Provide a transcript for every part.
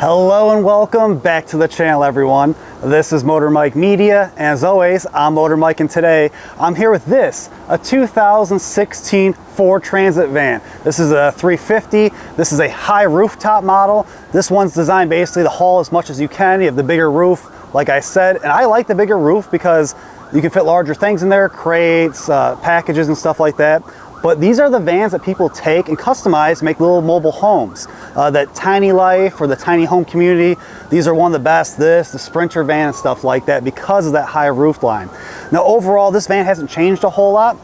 Hello and welcome back to the channel, everyone. This is Motor Mike Media, and as always, I'm Motor Mike, and today I'm here with a 2016 Ford Transit van. This is a 350. This is a high rooftop model. This one's designed basically to haul as much as you can. You have the bigger roof, like I said, and I like the bigger roof because you can fit larger things in there, crates, packages and stuff like that. But these are the vans that people take and customize, make little mobile homes. That tiny life or the tiny home community, these are one of the best. The Sprinter van and stuff like that because of that high roof line. Now overall, this van hasn't changed a whole lot.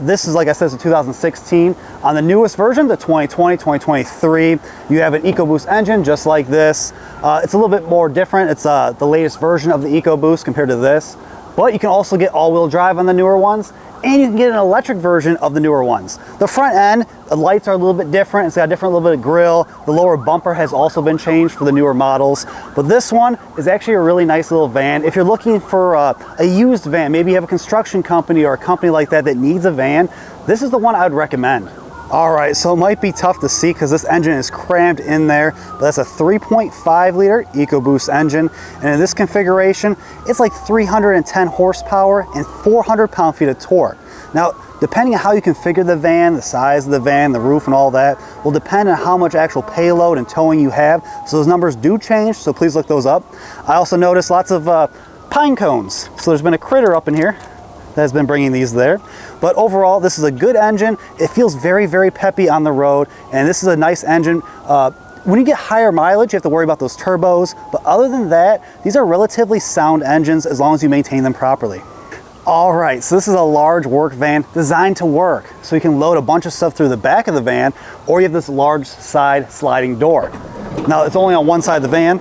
This is, like I said, it's a 2016. On the newest version, the 2020, 2023, you have an EcoBoost engine just like this. It's a little bit more different. It's the latest version of the EcoBoost compared to this. But you can also get all-wheel drive on the newer ones, and you can get an electric version of the newer ones. The front end, the lights are a little bit different. It's got a different little bit of grille. The lower bumper has also been changed for the newer models. But this one is actually a really nice little van. If you're looking for a used van, maybe you have a construction company or a company like that that needs a van, this is the one I would recommend. All right, so it might be tough to see because this engine is crammed in there, but that's a 3.5 liter EcoBoost engine. And in this configuration, it's like 310 horsepower and 400 pound-feet of torque. Now, depending on how you configure the van, the size of the van, the roof and all that, will depend on how much actual payload and towing you have. So those numbers do change, so please look those up. I also noticed lots of pine cones. So there's been a critter up in here that has been bringing these there. But overall, this is a good engine. It feels very, very peppy on the road, and this is a nice engine. When you get higher mileage, you have to worry about those turbos, but other than that, these are relatively sound engines as long as you maintain them properly. All right, so this is a large work van designed to work. So you can load a bunch of stuff through the back of the van, or you have this large side sliding door. Now, it's only on one side of the van.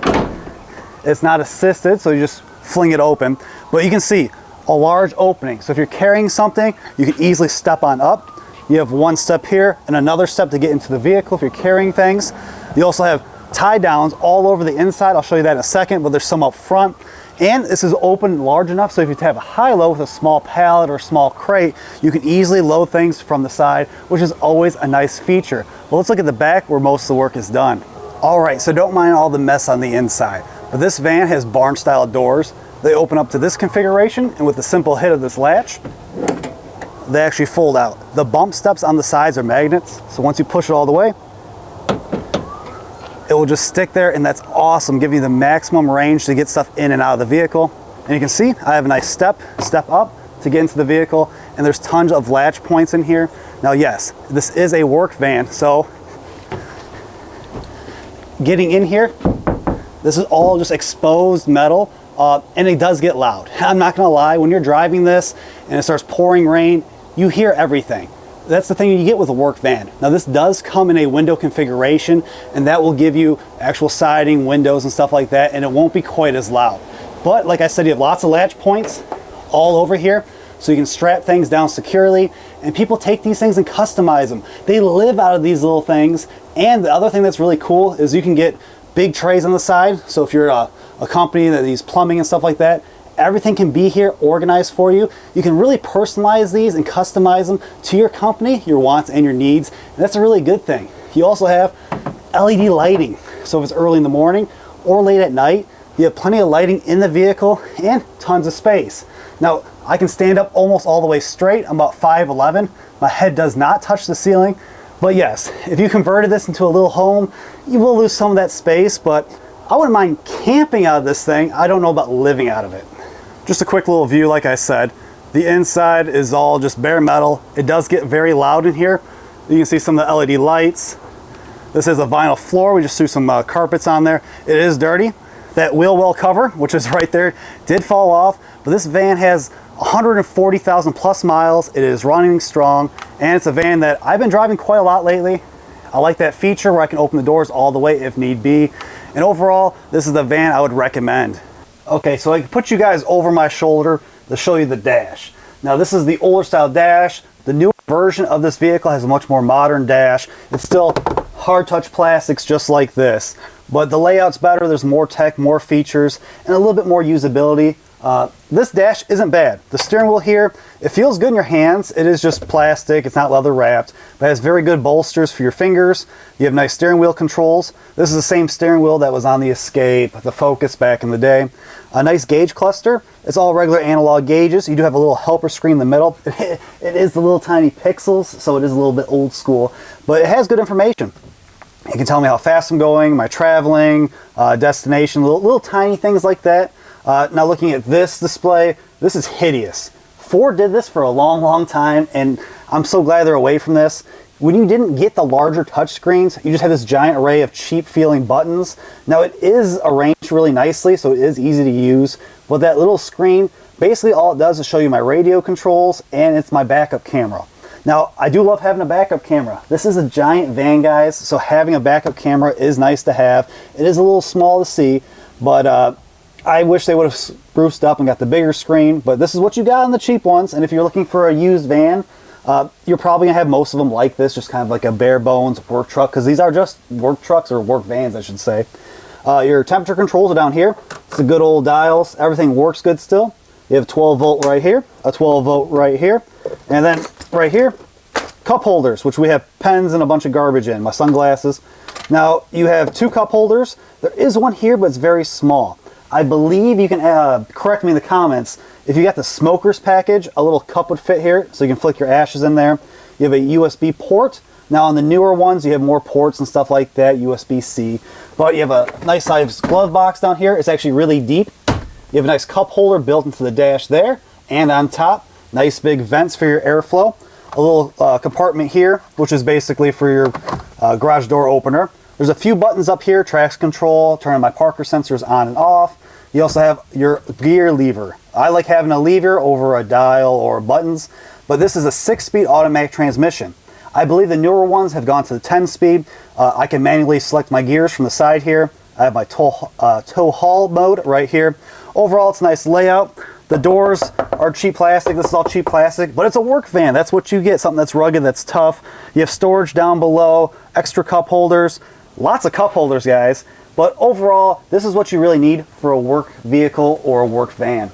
It's not assisted, so you just fling it open, but you can see a large opening. So if you're carrying something, you can easily step on up. You have one step here and another step to get into the vehicle if you're carrying things. You also have tie downs all over the inside. I'll show you that in a second, but there's some up front. And this is open large enough so if you have a high-low with a small pallet or a small crate, you can easily load things from the side, which is always a nice feature. Well, let's look at the back where most of the work is done. All right, so don't mind all the mess on the inside, but this van has barn-style doors. They open up to this configuration, and with the simple hit of this latch, they actually fold out. The bump steps on the sides are magnets, so once you push it all the way, it will just stick there, and that's awesome, giving you the maximum range to get stuff in and out of the vehicle. And you can see I have a nice step up to get into the vehicle, and there's tons of latch points in here. Now yes, this is a work van, so getting in here, this is all just exposed metal. And it does get loud. I'm not gonna lie, when you're driving this and it starts pouring rain, you hear everything. That's the thing you get with a work van. Now this does come in a window configuration, and that will give you actual siding, windows and stuff like that, and it won't be quite as loud. But like I said, you have lots of latch points all over here, so you can strap things down securely, and people take these things and customize them. They live out of these little things, and the other thing that's really cool is you can get big trays on the side. So if you're a company that needs plumbing and stuff like that, everything can be here organized for you. You can really personalize these and customize them to your company, your wants and your needs, and that's a really good thing. You also have LED lighting, so if it's early in the morning or late at night, you have plenty of lighting in the vehicle and tons of space. Now I can stand up almost all the way straight. I'm about 5'11". My head does not touch the ceiling, but yes, if you converted this into a little home, you will lose some of that space, but I wouldn't mind camping out of this thing. I don't know about living out of it. Just a quick little view, like I said. The inside is all just bare metal. It does get very loud in here. You can see some of the LED lights. This is a vinyl floor. We just threw some carpets on there. It is dirty. That wheel well cover, which is right there, did fall off, but this van has 140,000 plus miles. It is running strong, and it's a van that I've been driving quite a lot lately. I like that feature where I can open the doors all the way if need be. And overall, this is the van I would recommend. Okay, so I can put you guys over my shoulder to show you the dash. Now this is the older style dash. The newer version of this vehicle has a much more modern dash. It's still hard touch plastics just like this, but the layout's better. There's more tech, more features, and a little bit more usability. This dash isn't bad. The steering wheel here, it feels good in your hands. It is just plastic, it's not leather wrapped, but it has very good bolsters for your fingers. You have nice steering wheel controls. This is the same steering wheel that was on the Escape, the Focus back in the day. A nice gauge cluster. It's all regular analog gauges. You do have a little helper screen in the middle. It is the little tiny pixels, so it is a little bit old school, but it has good information. It can tell me how fast I'm going, my traveling, destination, little tiny things like that. Now looking at this display, this is hideous. Ford did this for a long time, and I'm so glad they're away from this. When you didn't get the larger touchscreens, you just had this giant array of cheap feeling buttons. Now it is arranged really nicely, so it is easy to use, but that little screen, basically all it does is show you my radio controls, and it's my backup camera. Now, I do love having a backup camera. This is a giant van, guys, so having a backup camera is nice to have. It is a little small to see, but I wish they would have spruced up and got the bigger screen, but this is what you got on the cheap ones. And if you're looking for a used van, you're probably gonna have most of them like this, just kind of like a bare bones work truck, because these are just work trucks, or work vans, I should say. Your temperature controls are down here. It's the good old dials. Everything works good still. You have 12 volt right here, a 12 volt right here, and then right here, cup holders, which we have pens and a bunch of garbage in, my sunglasses. Now, you have 2 cup holders. There is one here, but it's very small. I believe you can correct me in the comments. If you got the smoker's package, a little cup would fit here, so you can flick your ashes in there. You have a USB port. Now on the newer ones, you have more ports and stuff like that, USB-C. But you have a nice sized glove box down here. It's actually really deep. You have a nice cup holder built into the dash there, and on top, nice big vents for your airflow. A little compartment here, which is basically for your garage door opener. There's a few buttons up here, traction control, turning my Parker sensors on and off. You also have your gear lever. I like having a lever over a dial or buttons, but this is a 6-speed automatic transmission. I believe the newer ones have gone to the 10-speed. I can manually select my gears from the side here. I have my tow haul mode right here. Overall, it's a nice layout. The doors are cheap plastic. This is all cheap plastic, but it's a work van. That's what you get, something that's rugged, that's tough. You have storage down below, extra cup holders, lots of cup holders, guys. But overall, this is what you really need for a work vehicle or a work van.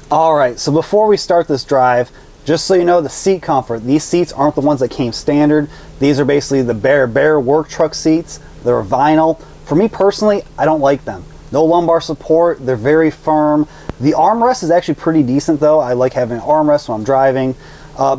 All right, so before we start this drive, just so you know, the seat comfort, these seats aren't the ones that came standard. These are basically the bare work truck seats. They're vinyl. For me personally, I don't like them. No lumbar support, they're very firm. The armrest is actually pretty decent though. I like having an armrest when I'm driving.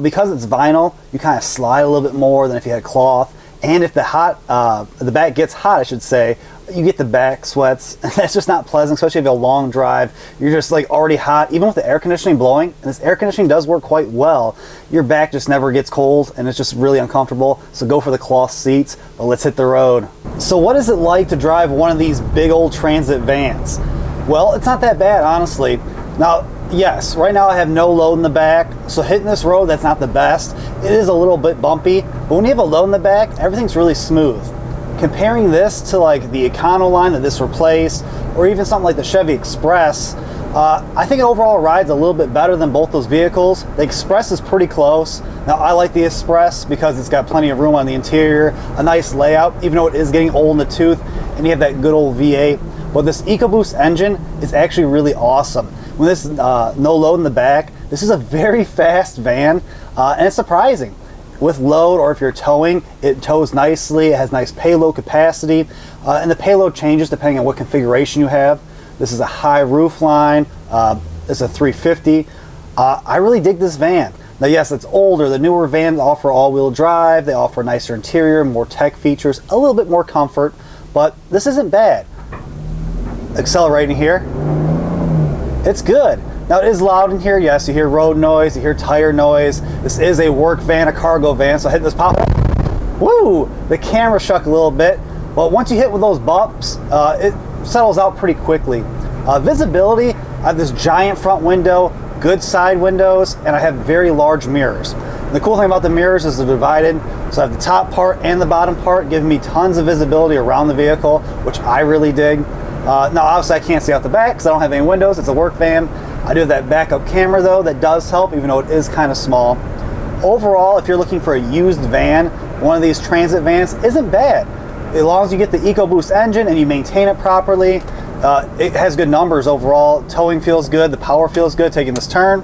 Because it's vinyl, you kind of slide a little bit more than if you had cloth. And if the back gets hot, I should say, you get the back sweats. That's just not pleasant, especially if you have a long drive. You're just like already hot, even with the air conditioning blowing. And this air conditioning does work quite well. Your back just never gets cold and it's just really uncomfortable. So go for the cloth seats, but let's hit the road. So what is it like to drive one of these big old Transit vans? Well, it's not that bad, honestly. Now, yes, right now I have no load in the back, so hitting this road, that's not the best. It is a little bit bumpy, but when you have a load in the back, everything's really smooth. Comparing this to like the Econoline that this replaced, or even something like the Chevy Express, I think it overall rides a little bit better than both those vehicles. The Express is pretty close. Now I like the Express because it's got plenty of room on the interior, a nice layout, even though it is getting old in the tooth, and you have that good old V8. But this EcoBoost engine is actually really awesome. When this no load in the back, this is a very fast van, and it's surprising. With load, or if you're towing, it tows nicely. It has nice payload capacity, and the payload changes depending on what configuration you have. This is a high roof line. It's a 350. I really dig this van. Now, yes, it's older. The newer vans offer all-wheel drive. They offer a nicer interior, more tech features, a little bit more comfort, but this isn't bad. Accelerating here, it's good. Now it is loud in here. Yes, you hear road noise, you hear tire noise. This is a work van, a cargo van, so I hit this pop. Woo! The camera shook a little bit, but once you hit with those bumps, it settles out pretty quickly. Visibility, I have this giant front window, good side windows, and I have very large mirrors. And the cool thing about the mirrors is they're divided, so I have the top part and the bottom part giving me tons of visibility around the vehicle, which I really dig. Now obviously I can't see out the back because I don't have any windows. It's a work van. I do have that backup camera though, that does help, even though it is kind of small. Overall, if you're looking for a used van, one of these Transit vans isn't bad. As long as you get the EcoBoost engine and you maintain it properly, It has good numbers overall. Towing feels good, the power feels good taking this turn.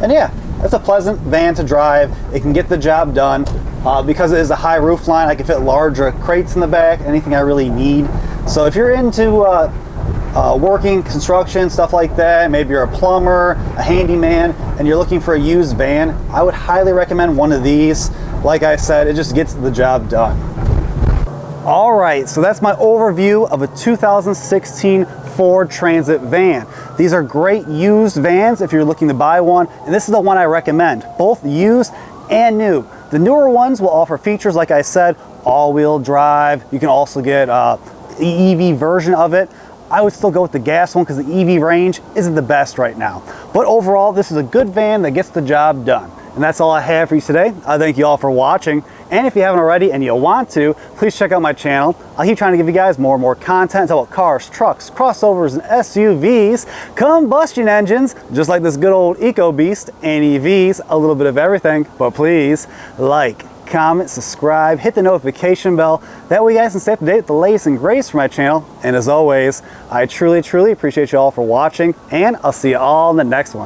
And yeah, it's a pleasant van to drive. It can get the job done. Because it is a high roof line, I can fit larger crates in the back, anything I really need. So if you're into working, construction, stuff like that, maybe you're a plumber, a handyman, and you're looking for a used van, I would highly recommend one of these. Like I said, it just gets the job done. All right, so that's my overview of a 2016 Ford Transit van. These are great used vans if you're looking to buy one, and this is the one I recommend, both used and new. The newer ones will offer features, like I said, all-wheel drive. You can also get the EV version of it. I would still go with the gas one because the EV range isn't the best right now. But overall, this is a good van that gets the job done. And that's all I have for you today. I thank you all for watching. And if you haven't already and you want to, please check out my channel. I'll keep trying to give you guys more and more content about cars, trucks, crossovers, and SUVs, combustion engines, just like this good old Eco Beast, and EVs, a little bit of everything. But please like, comment, subscribe, hit the notification bell. That way you guys can stay up to date with the latest and greatest from my channel. And as always, I truly, truly appreciate you all for watching, and I'll see you all in the next one.